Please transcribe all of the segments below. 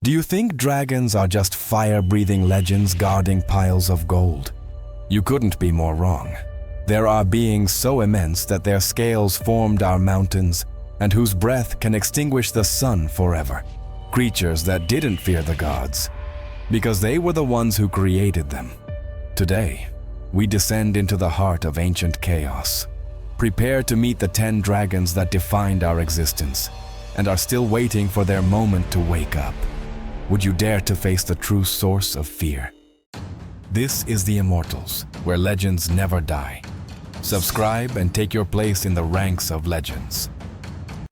Do you think dragons are just fire-breathing legends guarding piles of gold? You couldn't be more wrong. There are beings so immense that their scales formed our mountains and whose breath can extinguish the sun forever. Creatures that didn't fear the gods, because they were the ones who created them. Today, we descend into the heart of ancient chaos. Prepare to meet the 10 dragons that defined our existence and are still waiting for their moment to wake up. Would you dare to face the true source of fear? This is The Immortals, where legends never die. Subscribe and take your place in the ranks of legends.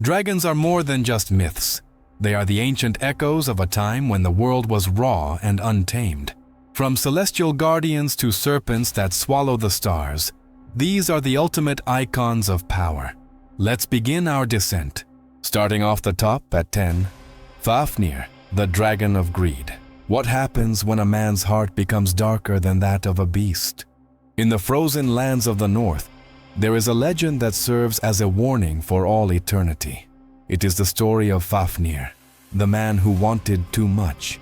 Dragons are more than just myths. They are the ancient echoes of a time when the world was raw and untamed. From celestial guardians to serpents that swallow the stars, these are the ultimate icons of power. Let's begin our descent. Starting off the top at 10, Fafnir, the dragon of greed. What happens when a man's heart becomes darker than that of a beast? In the frozen lands of the north, there is a legend that serves as a warning for all eternity. It is the story of Fafnir, the man who wanted too much,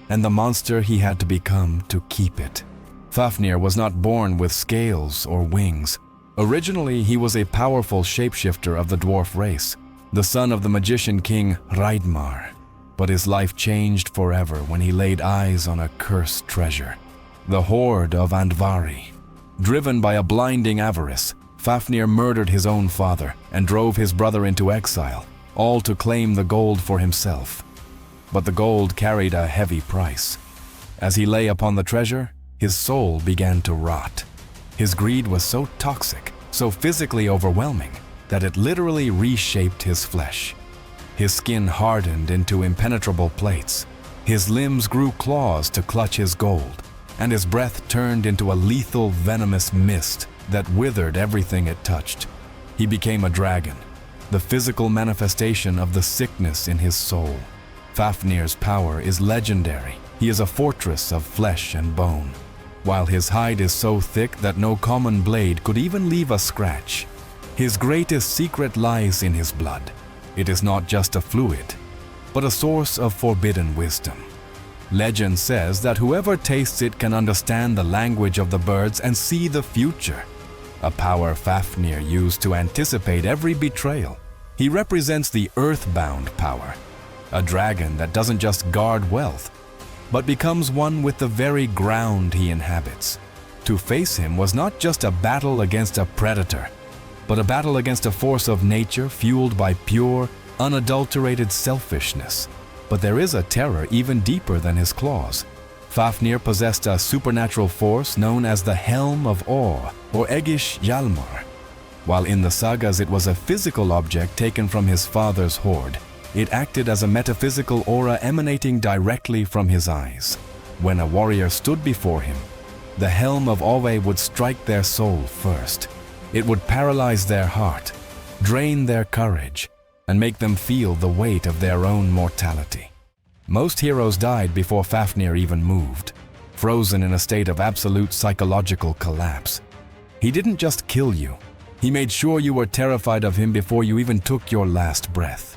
and the monster he had to become to keep it. Fafnir was not born with scales or wings. Originally, he was a powerful shapeshifter of the dwarf race, the son of the magician king Hreidmar. But his life changed forever when he laid eyes on a cursed treasure, the hoard of Andvari. Driven by a blinding avarice, Fafnir murdered his own father and drove his brother into exile, all to claim the gold for himself. But the gold carried a heavy price. As he lay upon the treasure, his soul began to rot. His greed was so toxic, so physically overwhelming, that it literally reshaped his flesh. His skin hardened into impenetrable plates. His limbs grew claws to clutch his gold, and his breath turned into a lethal, venomous mist that withered everything it touched. He became a dragon, the physical manifestation of the sickness in his soul. Fafnir's power is legendary. He is a fortress of flesh and bone, while his hide is so thick that no common blade could even leave a scratch. His greatest secret lies in his blood. It is not just a fluid, but a source of forbidden wisdom. Legend says that whoever tastes it can understand the language of the birds and see the future, a power Fafnir used to anticipate every betrayal. He represents the earthbound power, a dragon that doesn't just guard wealth, but becomes one with the very ground he inhabits. To face him was not just a battle against a predator, but a battle against a force of nature fueled by pure, unadulterated selfishness. But there is a terror even deeper than his claws. Fafnir possessed a supernatural force known as the Helm of Awe, or Egish Hjalmar. While in the sagas it was a physical object taken from his father's hoard, it acted as a metaphysical aura emanating directly from his eyes. When a warrior stood before him, the Helm of Awe would strike their soul first. It would paralyze their heart, drain their courage, and make them feel the weight of their own mortality. Most heroes died before Fafnir even moved, frozen in a state of absolute psychological collapse. He didn't just kill you, he made sure you were terrified of him before you even took your last breath.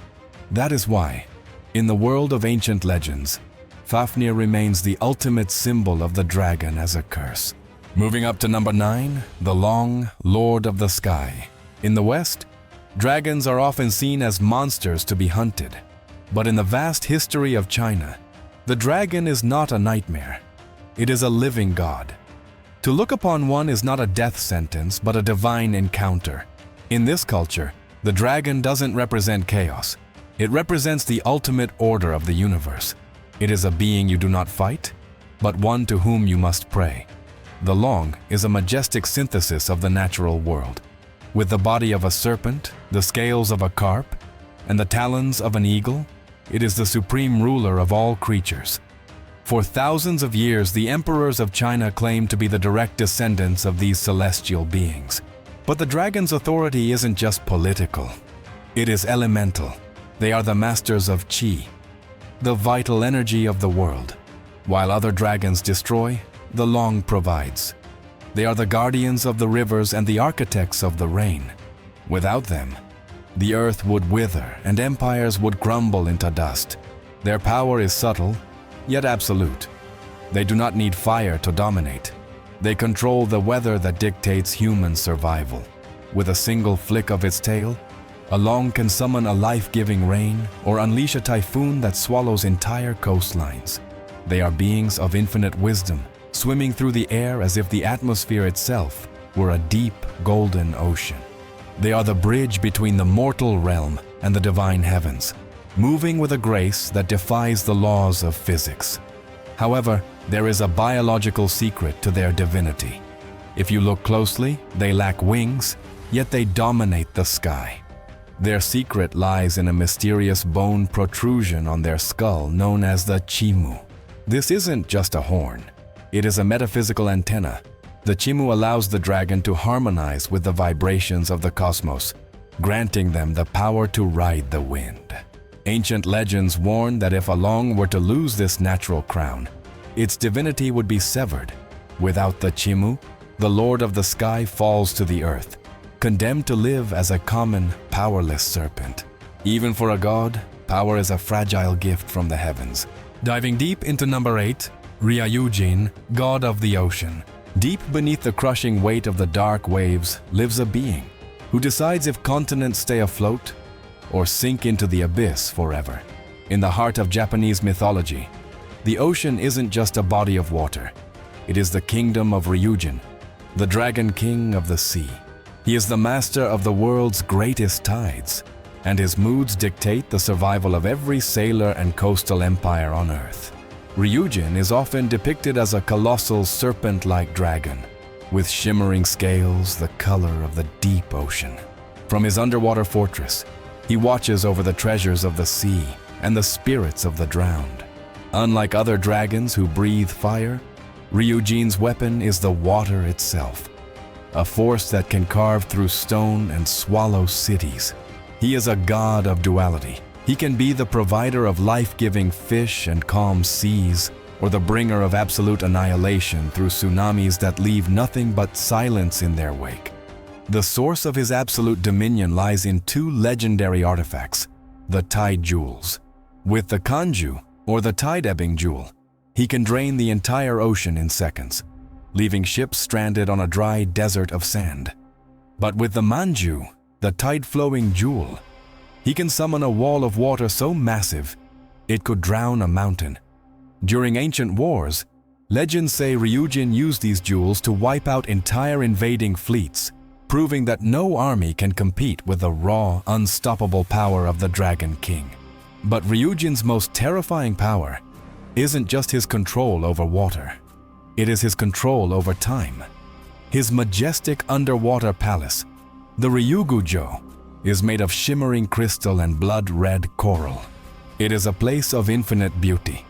That is why, in the world of ancient legends, Fafnir remains the ultimate symbol of the dragon as a curse. Moving up to number 9, the Long Lord of the Sky. In the West, dragons are often seen as monsters to be hunted. But in the vast history of China, the dragon is not a nightmare. It is a living god. To look upon one is not a death sentence, but a divine encounter. In this culture, the dragon doesn't represent chaos. It represents the ultimate order of the universe. It is a being you do not fight, but one to whom you must pray. The Long is a majestic synthesis of the natural world. With the body of a serpent, the scales of a carp, and the talons of an eagle, it is the supreme ruler of all creatures. For thousands of years, the emperors of China claimed to be the direct descendants of these celestial beings. But the dragon's authority isn't just political. It is elemental. They are the masters of Qi, the vital energy of the world. While other dragons destroy, the Long provides. They are the guardians of the rivers and the architects of the rain. Without them, the earth would wither and empires would crumble into dust. Their power is subtle, yet absolute. They do not need fire to dominate. They control the weather that dictates human survival. With a single flick of its tail, along can summon a life-giving rain or unleash a typhoon that swallows entire coastlines. They are beings of infinite wisdom, swimming through the air as if the atmosphere itself were a deep, golden ocean. They are the bridge between the mortal realm and the divine heavens, moving with a grace that defies the laws of physics. However, there is a biological secret to their divinity. If you look closely, they lack wings, yet they dominate the sky. Their secret lies in a mysterious bone protrusion on their skull known as the chimu. This isn't just a horn. It is a metaphysical antenna. The chimu allows the dragon to harmonize with the vibrations of the cosmos, granting them the power to ride the wind. Ancient legends warn that if Along were to lose this natural crown, its divinity would be severed. Without the chimu, the Lord of the Sky falls to the earth, condemned to live as a common, powerless serpent. Even for a god, power is a fragile gift from the heavens. Diving deep into number 8, Ryujin, god of the ocean. Deep beneath the crushing weight of the dark waves lives a being who decides if continents stay afloat or sink into the abyss forever. In the heart of Japanese mythology, the ocean isn't just a body of water. It is the kingdom of Ryujin, the dragon king of the sea. He is the master of the world's greatest tides, and his moods dictate the survival of every sailor and coastal empire on Earth. Ryujin is often depicted as a colossal serpent-like dragon, with shimmering scales the color of the deep ocean. From his underwater fortress, he watches over the treasures of the sea and the spirits of the drowned. Unlike other dragons who breathe fire, Ryujin's weapon is the water itself, a force that can carve through stone and swallow cities. He is a god of duality. He can be the provider of life-giving fish and calm seas, or the bringer of absolute annihilation through tsunamis that leave nothing but silence in their wake. The source of his absolute dominion lies in two legendary artifacts, the tide jewels. With the kanju, or the tide-ebbing jewel, he can drain the entire ocean in seconds, leaving ships stranded on a dry desert of sand. But with the manju, the tide-flowing jewel, he can summon a wall of water so massive it could drown a mountain. During ancient wars, legends say Ryujin used these jewels to wipe out entire invading fleets, proving that no army can compete with the raw, unstoppable power of the Dragon King. But Ryujin's most terrifying power isn't just his control over water. It is his control over time. His majestic underwater palace, the Ryugujo, is made of shimmering crystal and blood-red coral. It is a place of infinite beauty,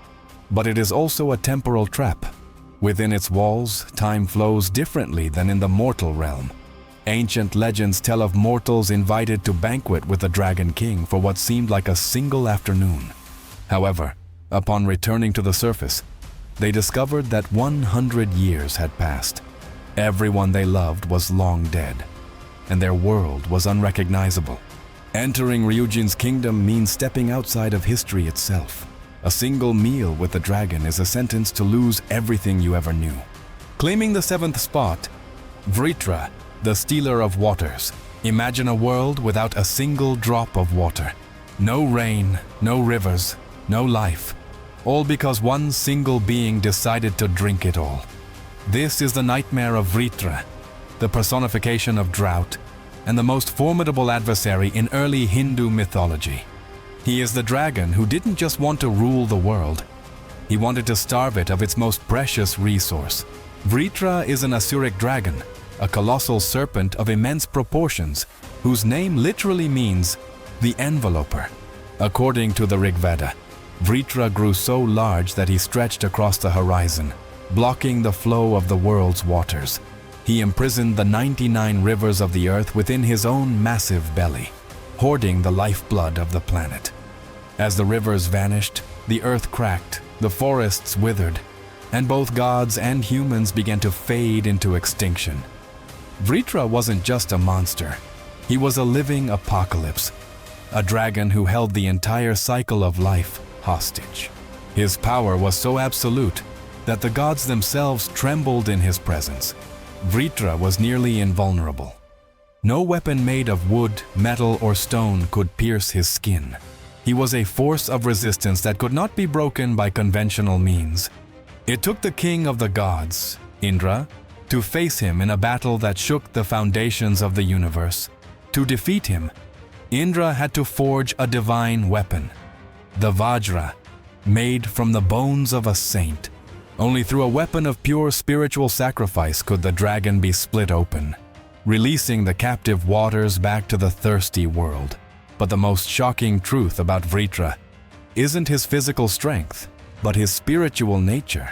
but it is also a temporal trap. Within its walls, time flows differently than in the mortal realm. Ancient legends tell of mortals invited to banquet with the Dragon King for what seemed like a single afternoon. However, upon returning to the surface, they discovered that 100 years had passed. Everyone they loved was long dead, and their world was unrecognizable. Entering Ryujin's kingdom means stepping outside of history itself. A single meal with the dragon is a sentence to lose everything you ever knew. Claiming the 7th spot, Vritra, the stealer of waters. Imagine a world without a single drop of water. No rain, no rivers, no life. All because one single being decided to drink it all. This is the nightmare of Vritra, the personification of drought, and the most formidable adversary in early Hindu mythology. He is the dragon who didn't just want to rule the world. He wanted to starve it of its most precious resource. Vritra is an Asuric dragon, a colossal serpent of immense proportions, whose name literally means the enveloper. According to the Rig Veda, Vritra grew so large that he stretched across the horizon, blocking the flow of the world's waters. He imprisoned the 99 rivers of the earth within his own massive belly, hoarding the lifeblood of the planet. As the rivers vanished, the earth cracked, the forests withered, and both gods and humans began to fade into extinction. Vritra wasn't just a monster. He was a living apocalypse, a dragon who held the entire cycle of life, hostage. His power was so absolute that the gods themselves trembled in his presence. Vritra was nearly invulnerable. No weapon made of wood, metal, or stone could pierce his skin. He was a force of resistance that could not be broken by conventional means. It took the king of the gods, Indra, to face him in a battle that shook the foundations of the universe. To defeat him, Indra had to forge a divine weapon, the Vajra, made from the bones of a saint. Only through a weapon of pure spiritual sacrifice could the dragon be split open, releasing the captive waters back to the thirsty world. But the most shocking truth about Vritra isn't his physical strength, but his spiritual nature.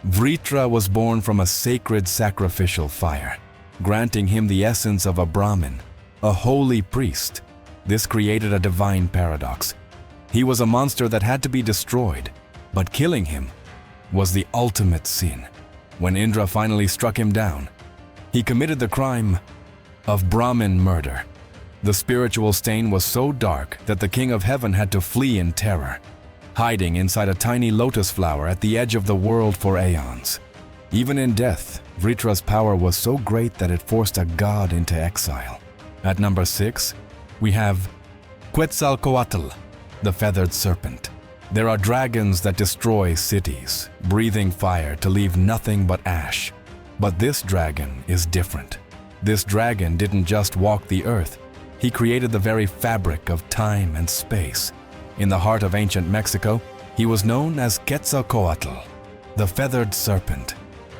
Vritra was born from a sacred sacrificial fire, granting him the essence of a Brahmin, a holy priest. This created a divine paradox. He was a monster that had to be destroyed, but killing him was the ultimate sin. When Indra finally struck him down, he committed the crime of Brahmin murder. The spiritual stain was so dark that the king of heaven had to flee in terror, hiding inside a tiny lotus flower at the edge of the world for aeons. Even in death, Vritra's power was so great that it forced a god into exile. At number 6, we have Quetzalcoatl, the feathered serpent. There are dragons that destroy cities, breathing fire to leave nothing but ash. But this dragon is different. This dragon didn't just walk the earth. He created the very fabric of time and space. In the heart of ancient Mexico, he was known as Quetzalcoatl, the feathered serpent,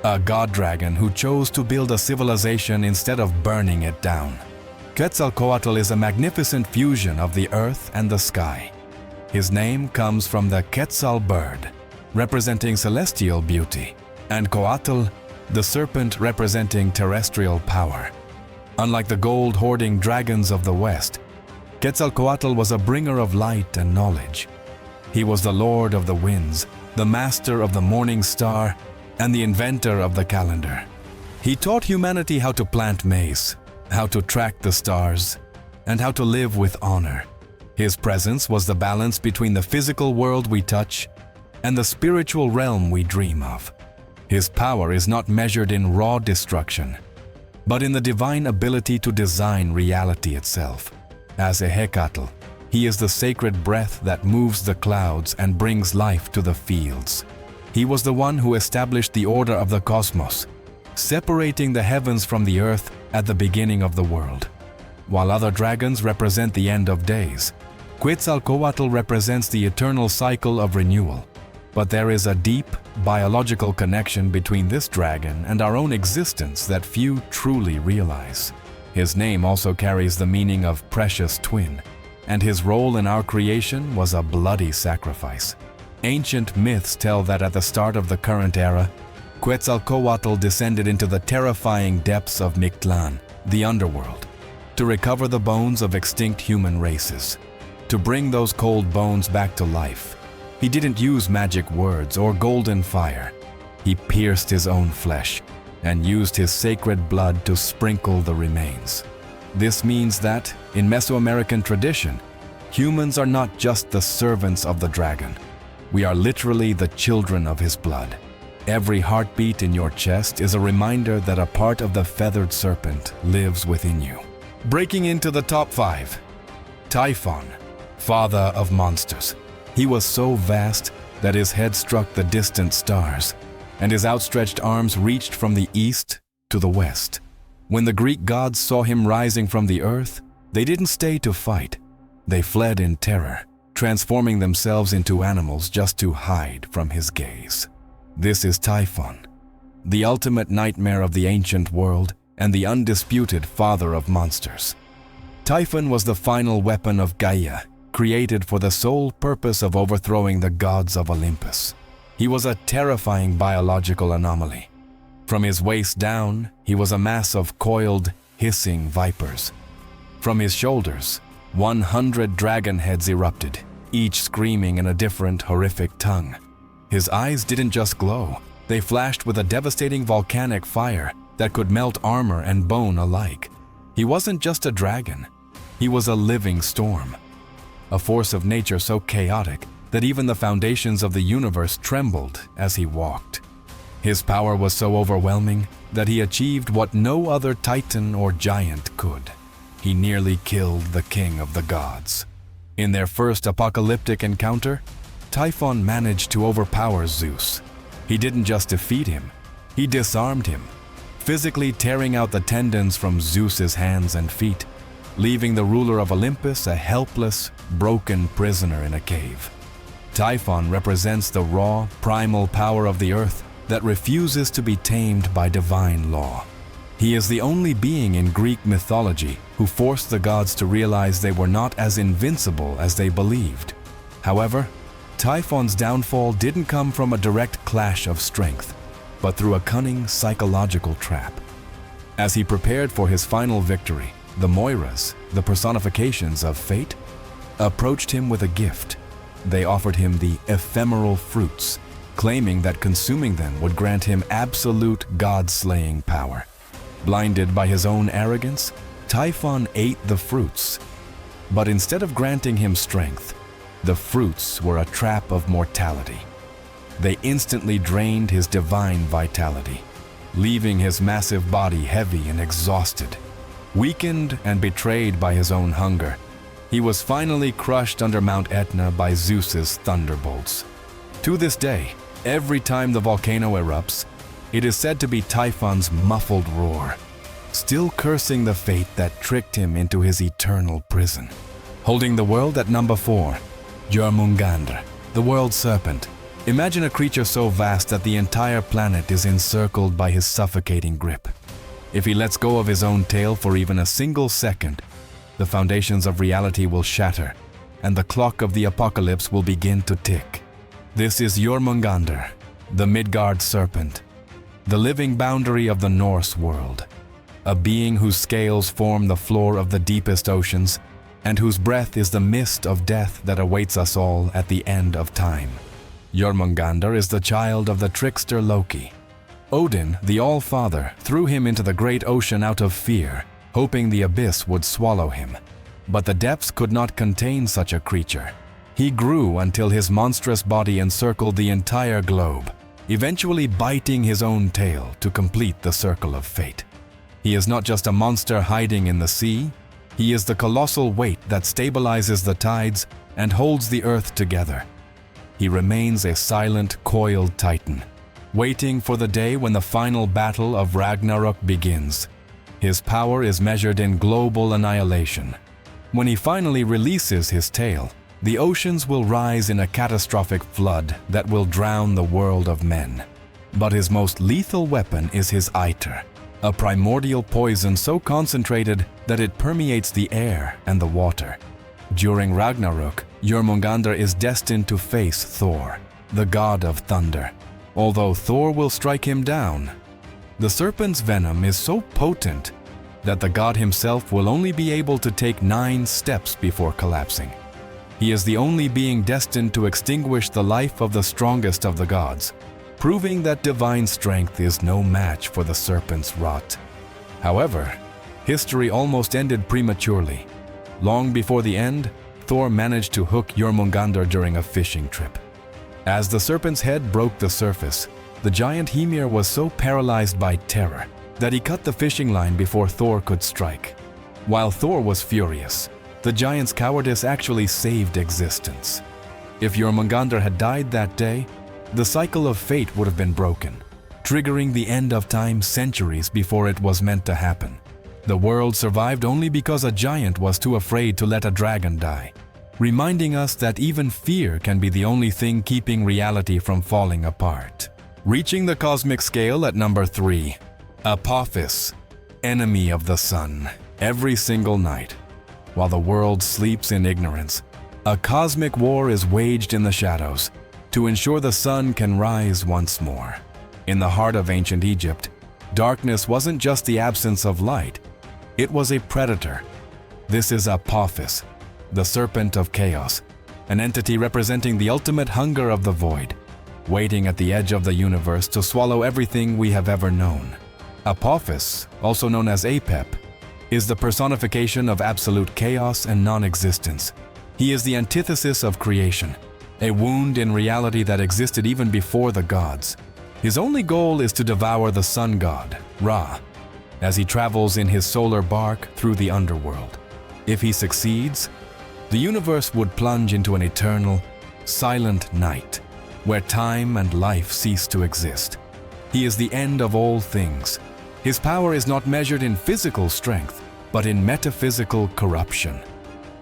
a god dragon who chose to build a civilization instead of burning it down. Quetzalcoatl is a magnificent fusion of the earth and the sky. His name comes from the Quetzal bird, representing celestial beauty, and Coatl, the serpent representing terrestrial power. Unlike the gold-hoarding dragons of the West, Quetzalcoatl was a bringer of light and knowledge. He was the lord of the winds, the master of the morning star, and the inventor of the calendar. He taught humanity how to plant maize, how to track the stars, and how to live with honor. His presence was the balance between the physical world we touch and the spiritual realm we dream of. His power is not measured in raw destruction, but in the divine ability to design reality itself. As a Hecatl, he is the sacred breath that moves the clouds and brings life to the fields. He was the one who established the order of the cosmos, separating the heavens from the earth at the beginning of the world. While other dragons represent the end of days, Quetzalcoatl represents the eternal cycle of renewal. But there is a deep, biological connection between this dragon and our own existence that few truly realize. His name also carries the meaning of precious twin, and his role in our creation was a bloody sacrifice. Ancient myths tell that at the start of the current era, Quetzalcoatl descended into the terrifying depths of Mictlan, the underworld, to recover the bones of extinct human races. To bring those cold bones back to life, he didn't use magic words or golden fire. He pierced his own flesh and used his sacred blood to sprinkle the remains. This means that, in Mesoamerican tradition, humans are not just the servants of the dragon. We are literally the children of his blood. Every heartbeat in your chest is a reminder that a part of the feathered serpent lives within you. Breaking into the top 5, Typhon, father of monsters. He was so vast that his head struck the distant stars, and his outstretched arms reached from the east to the west. When the Greek gods saw him rising from the earth, they didn't stay to fight. They fled in terror, transforming themselves into animals just to hide from his gaze. This is Typhon, the ultimate nightmare of the ancient world and the undisputed father of monsters. Typhon was the final weapon of Gaia, created for the sole purpose of overthrowing the gods of Olympus. He was a terrifying biological anomaly. From his waist down, he was a mass of coiled, hissing vipers. From his shoulders, 100 dragon heads erupted, each screaming in a different, horrific tongue. His eyes didn't just glow, they flashed with a devastating volcanic fire that could melt armor and bone alike. He wasn't just a dragon, he was a living storm. A force of nature so chaotic that even the foundations of the universe trembled as he walked. His power was so overwhelming that he achieved what no other titan or giant could. He nearly killed the king of the gods. In their first apocalyptic encounter, Typhon managed to overpower Zeus. He didn't just defeat him, he disarmed him, physically tearing out the tendons from Zeus's hands and feet, leaving the ruler of Olympus a helpless, broken prisoner in a cave. Typhon represents the raw, primal power of the earth that refuses to be tamed by divine law. He is the only being in Greek mythology who forced the gods to realize they were not as invincible as they believed. However, Typhon's downfall didn't come from a direct clash of strength, but through a cunning psychological trap. As he prepared for his final victory, the Moiras, the personifications of fate, approached him with a gift. They offered him the ephemeral fruits, claiming that consuming them would grant him absolute god-slaying power. Blinded by his own arrogance, Typhon ate the fruits. But instead of granting him strength, the fruits were a trap of mortality. They instantly drained his divine vitality, leaving his massive body heavy and exhausted. Weakened and betrayed by his own hunger, he was finally crushed under Mount Etna by Zeus's thunderbolts. To this day, every time the volcano erupts, it is said to be Typhon's muffled roar, still cursing the fate that tricked him into his eternal prison. Holding the world at number 4, Jörmungandr, the world serpent. Imagine a creature so vast that the entire planet is encircled by his suffocating grip. If he lets go of his own tail for even a single second, the foundations of reality will shatter, and the clock of the apocalypse will begin to tick. This is Jormungandr, the Midgard Serpent, the living boundary of the Norse world, a being whose scales form the floor of the deepest oceans, and whose breath is the mist of death that awaits us all at the end of time. Jörmungandr is the child of the trickster Loki. Odin, the All-Father, threw him into the great ocean out of fear, hoping the abyss would swallow him. But the depths could not contain such a creature. He grew until his monstrous body encircled the entire globe, eventually biting his own tail to complete the circle of fate. He is not just a monster hiding in the sea, he is the colossal weight that stabilizes the tides and holds the earth together. He remains a silent, coiled titan, waiting for the day when the final battle of Ragnarok begins. His power is measured in global annihilation. When he finally releases his tail, the oceans will rise in a catastrophic flood that will drown the world of men. But his most lethal weapon is his Iter, a primordial poison so concentrated that it permeates the air and the water. During Ragnarok, Jörmungandr is destined to face Thor, the god of thunder, although Thor will strike him down. The serpent's venom is so potent that the god himself will only be able to take 9 steps before collapsing. He is the only being destined to extinguish the life of the strongest of the gods, proving that divine strength is no match for the serpent's rot. However, history almost ended prematurely. Long before the end, Thor managed to hook Jörmungandr during a fishing trip. As the serpent's head broke the surface, the giant Hymir was so paralyzed by terror that he cut the fishing line before Thor could strike. While Thor was furious, the giant's cowardice actually saved existence. If Jörmungandr had died that day, the cycle of fate would have been broken, triggering the end of time centuries before it was meant to happen. The world survived only because a giant was too afraid to let a dragon die, reminding us that even fear can be the only thing keeping reality from falling apart. Reaching the cosmic scale at number 3, Apophis, enemy of the sun. Every single night, while the world sleeps in ignorance, a cosmic war is waged in the shadows to ensure the sun can rise once more. In the heart of ancient Egypt, darkness wasn't just the absence of light, it was a predator. This is Apophis, the serpent of chaos, an entity representing the ultimate hunger of the void, waiting at the edge of the universe to swallow everything we have ever known. Apophis, also known as Apep, is the personification of absolute chaos and non-existence. He is the antithesis of creation, a wound in reality that existed even before the gods. His only goal is to devour the sun god, Ra, as he travels in his solar bark through the underworld. If he succeeds, the universe would plunge into an eternal, silent night, where time and life cease to exist. He is the end of all things. His power is not measured in physical strength, but in metaphysical corruption.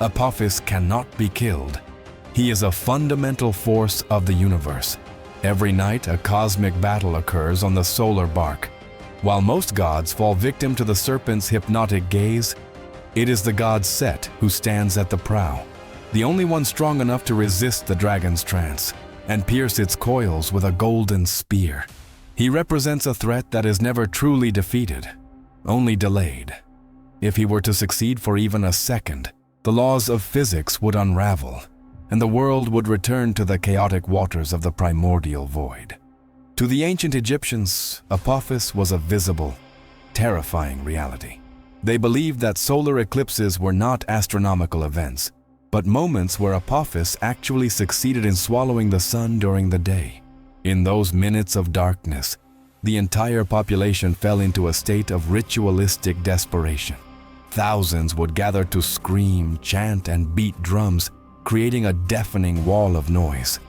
Apophis cannot be killed. He is a fundamental force of the universe. Every night, a cosmic battle occurs on the solar bark. While most gods fall victim to the serpent's hypnotic gaze, it is the god Set who stands at the prow, the only one strong enough to resist the dragon's trance and pierce its coils with a golden spear. He represents a threat that is never truly defeated, only delayed. If he were to succeed for even a second, the laws of physics would unravel, and the world would return to the chaotic waters of the primordial void. To the ancient Egyptians, Apophis was a visible, terrifying reality. They believed that solar eclipses were not astronomical events, but moments where Apophis actually succeeded in swallowing the sun during the day. In those minutes of darkness, the entire population fell into a state of ritualistic desperation. Thousands would gather to scream, chant, and beat drums, creating a deafening wall of noise.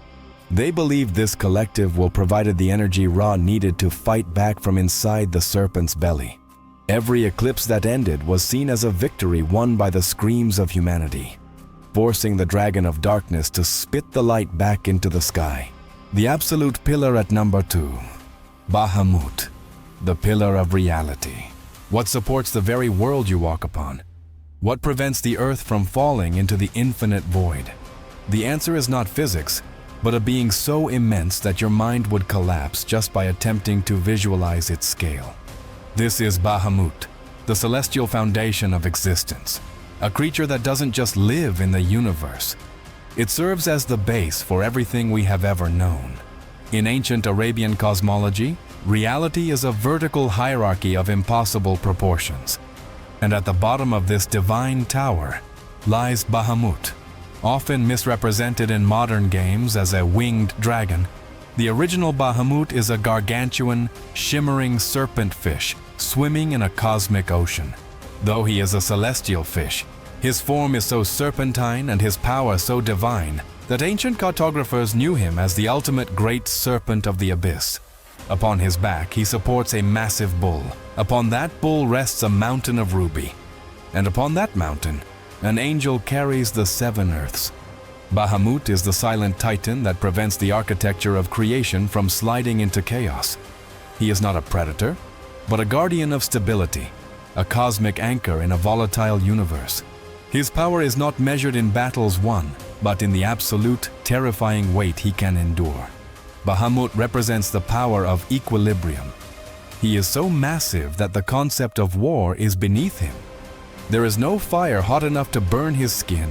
They believed this collective will provide the energy Ra needed to fight back from inside the serpent's belly. Every eclipse that ended was seen as a victory won by the screams of humanity, forcing the dragon of darkness to spit the light back into the sky. The absolute pillar at number 2, Bahamut, the pillar of reality. What supports the very world you walk upon? What prevents the earth from falling into the infinite void? The answer is not physics, but a being so immense that your mind would collapse just by attempting to visualize its scale. This is Bahamut, the celestial foundation of existence, a creature that doesn't just live in the universe. It serves as the base for everything we have ever known. In ancient Arabian cosmology, reality is a vertical hierarchy of impossible proportions. And at the bottom of this divine tower lies Bahamut, often misrepresented in modern games as a winged dragon. The original Bahamut is a gargantuan, shimmering serpent fish swimming in a cosmic ocean. Though he is a celestial fish, his form is so serpentine and his power so divine that ancient cartographers knew him as the ultimate great serpent of the abyss. Upon his back, he supports a massive bull. Upon that bull rests a mountain of ruby. And upon that mountain, an angel carries the 7 earths. Bahamut is the silent titan that prevents the architecture of creation from sliding into chaos. He is not a predator, but a guardian of stability, a cosmic anchor in a volatile universe. His power is not measured in battles won, but in the absolute, terrifying weight he can endure. Bahamut represents the power of equilibrium. He is so massive that the concept of war is beneath him. There is no fire hot enough to burn his skin,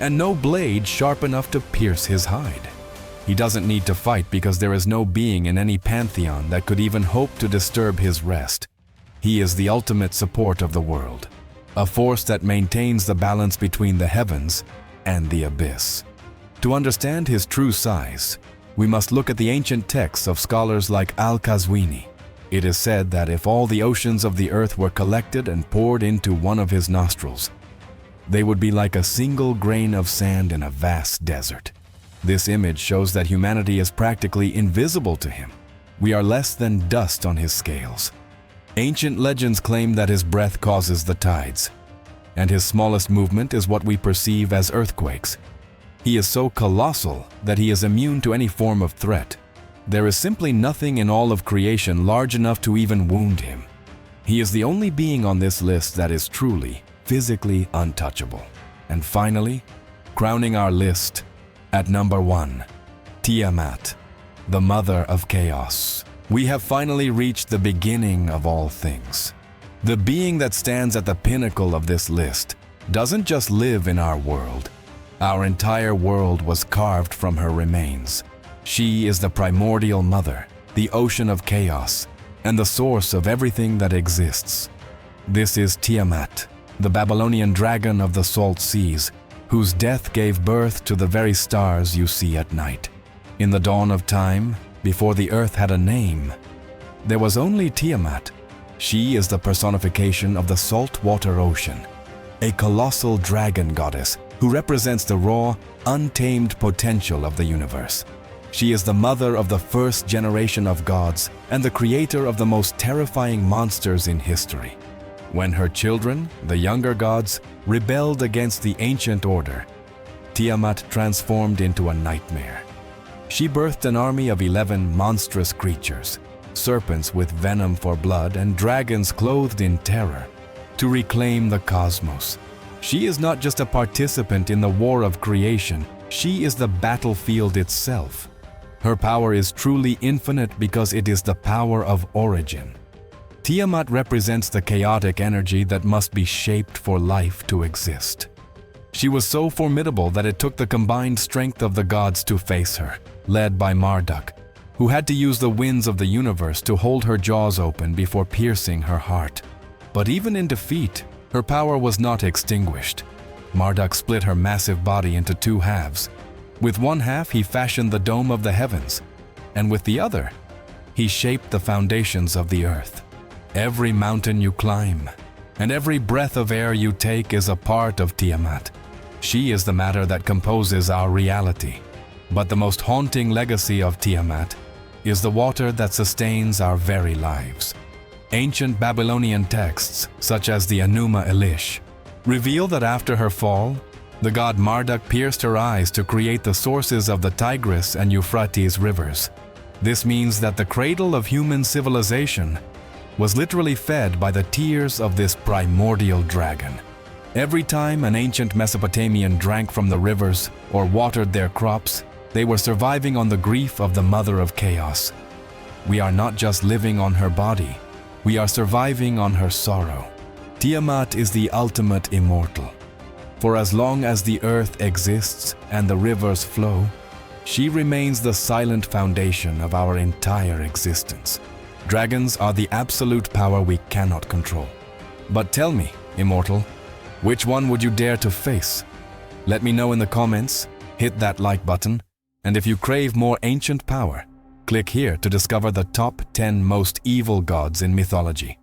and no blade sharp enough to pierce his hide. He doesn't need to fight because there is no being in any pantheon that could even hope to disturb his rest. He is the ultimate support of the world, a force that maintains the balance between the heavens and the abyss. To understand his true size, we must look at the ancient texts of scholars like Al-Qazwini. It is said that if all the oceans of the earth were collected and poured into one of his nostrils, they would be like a single grain of sand in a vast desert. This image shows that humanity is practically invisible to him. We are less than dust on his scales. Ancient legends claim that his breath causes the tides, and his smallest movement is what we perceive as earthquakes. He is so colossal that he is immune to any form of threat. There is simply nothing in all of creation large enough to even wound him. He is the only being on this list that is truly, physically untouchable. And finally, crowning our list, at number 1, Tiamat, the mother of chaos. We have finally reached the beginning of all things. The being that stands at the pinnacle of this list doesn't just live in our world. Our entire world was carved from her remains. She is the primordial mother, the ocean of chaos, and the source of everything that exists. This is Tiamat, the Babylonian dragon of the salt seas, whose death gave birth to the very stars you see at night. In the dawn of time, before the earth had a name, there was only Tiamat. She is the personification of the saltwater ocean, a colossal dragon goddess who represents the raw, untamed potential of the universe. She is the mother of the first generation of gods and the creator of the most terrifying monsters in history. When her children, the younger gods, rebelled against the ancient order, Tiamat transformed into a nightmare. She birthed an army of 11 monstrous creatures, serpents with venom for blood and dragons clothed in terror, to reclaim the cosmos. She is not just a participant in the war of creation, she is the battlefield itself. Her power is truly infinite because it is the power of origin. Tiamat represents the chaotic energy that must be shaped for life to exist. She was so formidable that it took the combined strength of the gods to face her, led by Marduk, who had to use the winds of the universe to hold her jaws open before piercing her heart. But even in defeat, her power was not extinguished. Marduk split her massive body into 2 halves. With one half, he fashioned the dome of the heavens, and with the other, he shaped the foundations of the earth. Every mountain you climb, and every breath of air you take is a part of Tiamat. She is the matter that composes our reality. But the most haunting legacy of Tiamat is the water that sustains our very lives. Ancient Babylonian texts, such as the Enuma Elish, reveal that after her fall, the god Marduk pierced her eyes to create the sources of the Tigris and Euphrates rivers. This means that the cradle of human civilization was literally fed by the tears of this primordial dragon. Every time an ancient Mesopotamian drank from the rivers or watered their crops, they were surviving on the grief of the mother of chaos. We are not just living on her body, we are surviving on her sorrow. Tiamat is the ultimate immortal. For as long as the earth exists and the rivers flow, she remains the silent foundation of our entire existence. Dragons are the absolute power we cannot control. But tell me, immortal, which one would you dare to face? Let me know in the comments, hit that like button, and if you crave more ancient power, click here to discover the top 10 most evil gods in mythology.